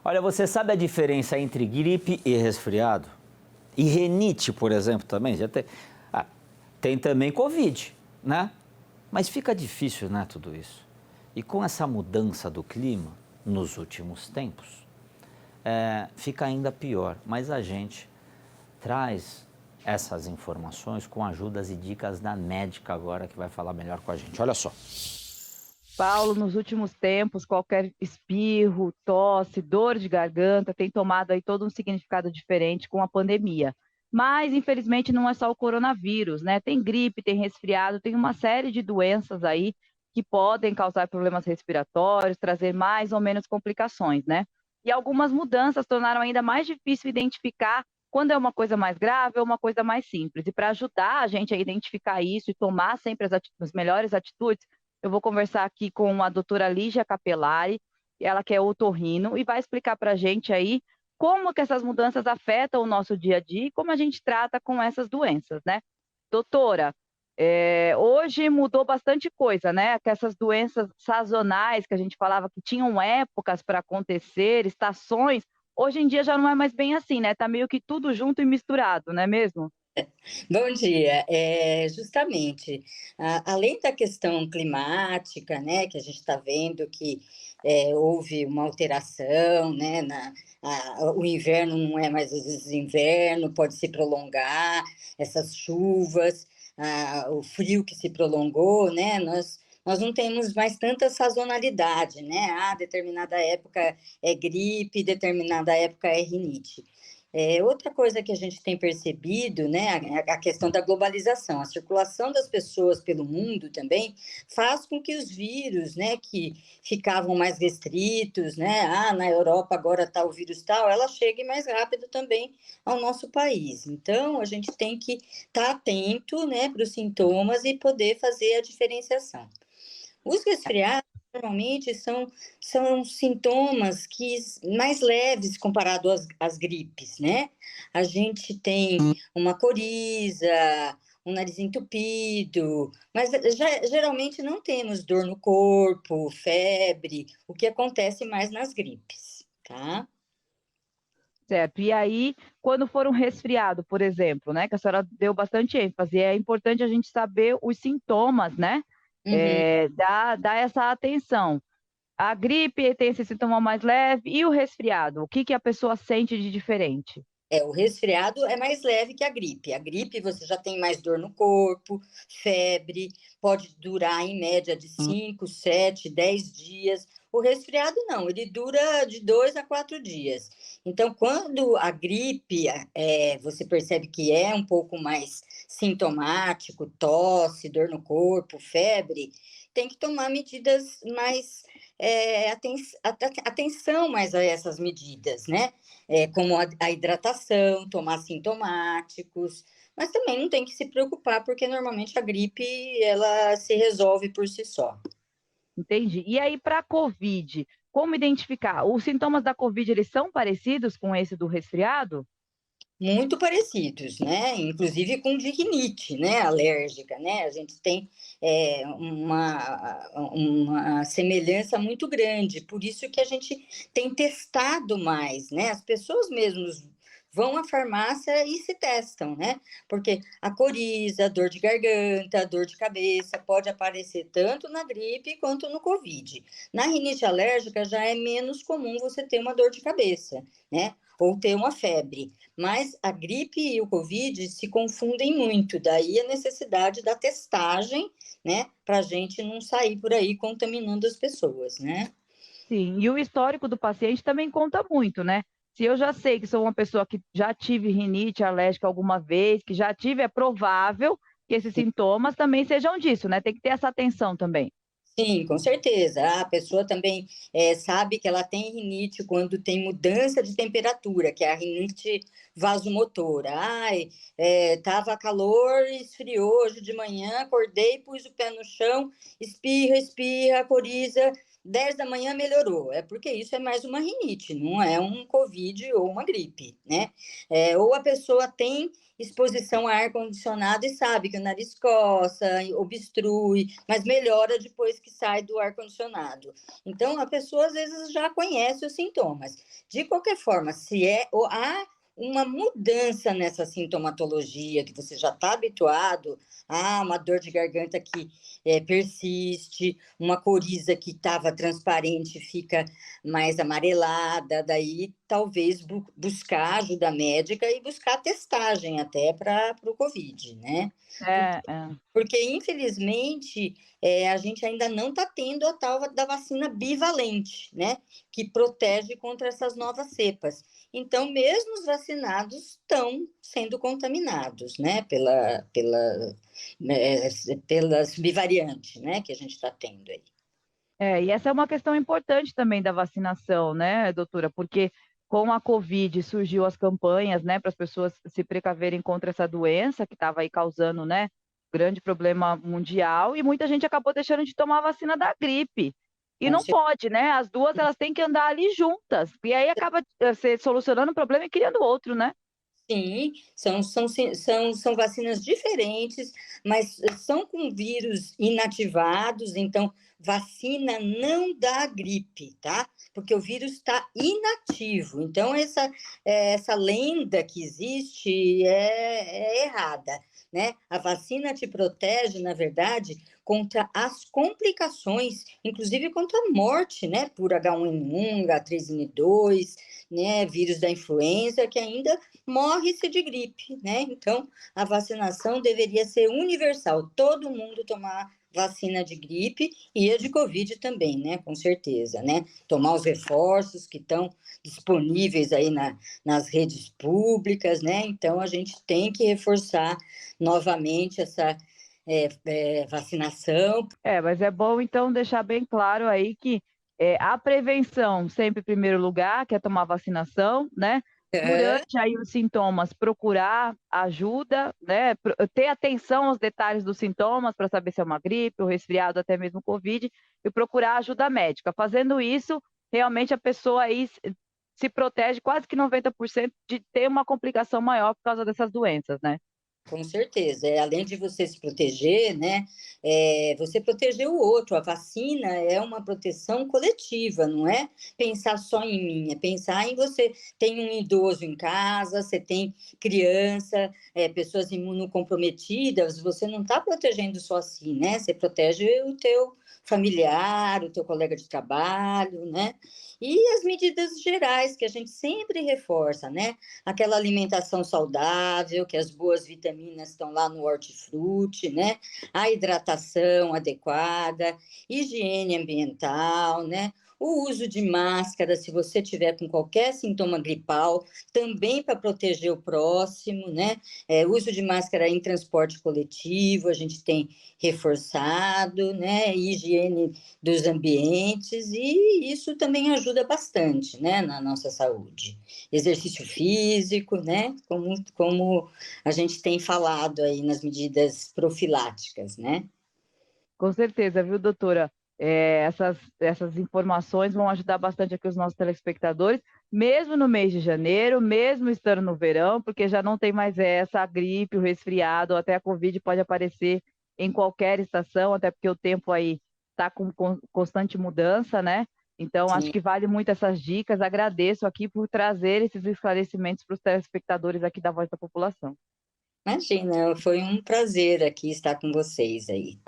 Olha, você sabe a diferença entre gripe e resfriado? E renite, por exemplo, também? Tem também Covid, né? Mas fica difícil, né, tudo isso. E com essa mudança do clima nos últimos tempos, fica ainda pior. Mas a gente traz essas informações com ajudas e dicas da médica agora, que vai falar melhor com a gente. Olha só. Paulo, nos últimos tempos, qualquer espirro, tosse, dor de garganta tem tomado aí todo um significado diferente com a pandemia. Mas, infelizmente, não é só o coronavírus, né? Tem gripe, tem resfriado, tem uma série de doenças aí que podem causar problemas respiratórios, trazer mais ou menos complicações, né? E algumas mudanças tornaram ainda mais difícil identificar quando é uma coisa mais grave ou uma coisa mais simples. E para ajudar a gente a identificar isso e tomar sempre as melhores atitudes, eu vou conversar aqui com a doutora Lígia Capelari, ela que é otorrino, e vai explicar para a gente aí como que essas mudanças afetam o nosso dia a dia e como a gente trata com essas doenças, né? Doutora, hoje mudou bastante coisa, né? Que essas doenças sazonais que a gente falava que tinham épocas para acontecer, estações, hoje em dia já não é mais bem assim, né? Tá meio que tudo junto e misturado, não é mesmo? Bom dia. Justamente, além da questão climática, né, que a gente está vendo que houve uma alteração, né, o inverno não é mais às vezes inverno, pode se prolongar, essas chuvas, o frio que se prolongou, né, nós não temos mais tanta sazonalidade, né? Determinada época é gripe, determinada época é rinite. Outra coisa que a gente tem percebido, né, a questão da globalização, a circulação das pessoas pelo mundo também faz com que os vírus, né, que ficavam mais restritos, né, na Europa agora está o vírus tal, ela chegue mais rápido também ao nosso país. Então, a gente tem que estar atento, né, para os sintomas e poder fazer a diferenciação. Os resfriados, normalmente, são sintomas mais leves comparado às gripes, né? A gente tem uma coriza, um nariz entupido, mas geralmente não temos dor no corpo, febre, o que acontece mais nas gripes, tá? Certo. E aí, quando for um resfriado, por exemplo, né, que a senhora deu bastante ênfase, é importante a gente saber os sintomas, né? Uhum. Dar essa atenção. A gripe tem esse sintoma mais leve e o resfriado, o que que a pessoa sente de diferente? O resfriado é mais leve que a gripe. A gripe você já tem mais dor no corpo, febre, pode durar em média de 5, 7, 10 dias. O resfriado não, ele dura de 2 a 4 dias. Então, quando a gripe, você percebe que é um pouco mais sintomático, tosse, dor no corpo, febre, tem que tomar medidas mais, atenção mais a essas medidas, né? Como a hidratação, tomar sintomáticos, mas também não tem que se preocupar, porque normalmente a gripe ela se resolve por si só. Entendi. E aí, para a COVID, como identificar? Os sintomas da COVID, eles são parecidos com esse do resfriado? Muito parecidos, né? Inclusive com de rinite, né? Alérgica, né? A gente tem uma semelhança muito grande, por isso que a gente tem testado mais, né? As pessoas mesmos vão à farmácia e se testam, né? Porque a coriza, dor de garganta, dor de cabeça pode aparecer tanto na gripe quanto no Covid. Na rinite alérgica já é menos comum você ter uma dor de cabeça, né? Ou ter uma febre. Mas a gripe e o Covid se confundem muito, daí a necessidade da testagem, né, para a gente não sair por aí contaminando as pessoas, né? Sim, e o histórico do paciente também conta muito, né? Se eu já sei que sou uma pessoa que já tive rinite alérgica alguma vez, que já tive, é provável que esses sintomas também sejam disso, né? Tem que ter essa atenção também. Sim, com certeza. A pessoa também sabe que ela tem rinite quando tem mudança de temperatura, que é a rinite vasomotora. Tava calor, esfriou hoje de manhã, acordei, pus o pé no chão, espirra, espirra, coriza. 10 da manhã melhorou, é porque isso é mais uma rinite, não é um Covid ou uma gripe, né? Ou a pessoa tem exposição a ar-condicionado e sabe que o nariz coça, obstrui, mas melhora depois que sai do ar-condicionado. Então, a pessoa às vezes já conhece os sintomas. De qualquer forma, se há uma mudança nessa sintomatologia, que você já está habituado, uma dor de garganta que persiste, uma coriza que estava transparente fica mais amarelada, daí talvez buscar ajuda médica e buscar testagem até para o Covid, né? É, é. Porque, infelizmente, a gente ainda não está tendo a tal da vacina bivalente, né? Que protege contra essas novas cepas. Então, mesmo os vacinados estão sendo contaminados, né? Pelas bivariantes, né? Que a gente está tendo aí. E essa é uma questão importante também da vacinação, né, doutora? Porque com a Covid surgiu as campanhas, né, para as pessoas se precaverem contra essa doença que estava aí causando, né, grande problema mundial, e muita gente acabou deixando de tomar a vacina da gripe. E Com não pode, né? As duas elas têm que andar ali juntas. E aí acaba se solucionando um problema e criando outro, né? Sim, são vacinas diferentes, mas são com vírus inativados, então vacina não dá gripe, tá? Porque o vírus está inativo. Então, essa lenda que existe é errada, né? A vacina te protege, na verdade, contra as complicações, inclusive contra a morte, né? Por H1N1, H3N2, né? Vírus da influenza, que ainda morre-se de gripe, né? Então, a vacinação deveria ser universal, todo mundo tomar vacina de gripe e a de Covid também, né? Com certeza, né? Tomar os reforços que estão disponíveis aí nas redes públicas, né? Então, a gente tem que reforçar novamente essa vacinação. Mas é bom então deixar bem claro aí que a prevenção sempre em primeiro lugar, que é tomar vacinação, né? Durante aí os sintomas, procurar ajuda, né? Ter atenção aos detalhes dos sintomas para saber se é uma gripe, um resfriado, até mesmo Covid, e procurar ajuda médica. Fazendo isso, realmente a pessoa aí se protege quase que 90% de ter uma complicação maior por causa dessas doenças, né? Com certeza, além de você se proteger, né, você proteger o outro. A vacina é uma proteção coletiva, não é pensar só em mim, é pensar em você. Tem um idoso em casa, você tem criança, pessoas imunocomprometidas, você não está protegendo só assim, né? Você protege o teu familiar, o teu colega de trabalho, né? E as medidas gerais que a gente sempre reforça, né? Aquela alimentação saudável, que as boas vitaminas estão lá no hortifruti, né? A hidratação adequada, higiene ambiental, né? O uso de máscara, se você tiver com qualquer sintoma gripal, também para proteger o próximo, né? Uso de máscara em transporte coletivo, a gente tem reforçado, né? Higiene dos ambientes, e isso também ajuda bastante, né? Na nossa saúde. Exercício físico, né? Como a gente tem falado aí nas medidas profiláticas, né? Com certeza, viu, doutora? Essas informações vão ajudar bastante aqui os nossos telespectadores, mesmo no mês de janeiro, mesmo estando no verão, porque já não tem mais essa gripe, o resfriado, ou até a Covid pode aparecer em qualquer estação, até porque o tempo aí está com constante mudança, né? Então, acho Sim, que vale muito essas dicas. Agradeço aqui por trazer esses esclarecimentos para os telespectadores aqui da Voz da População. imagina, foi um prazer aqui estar com vocês aí.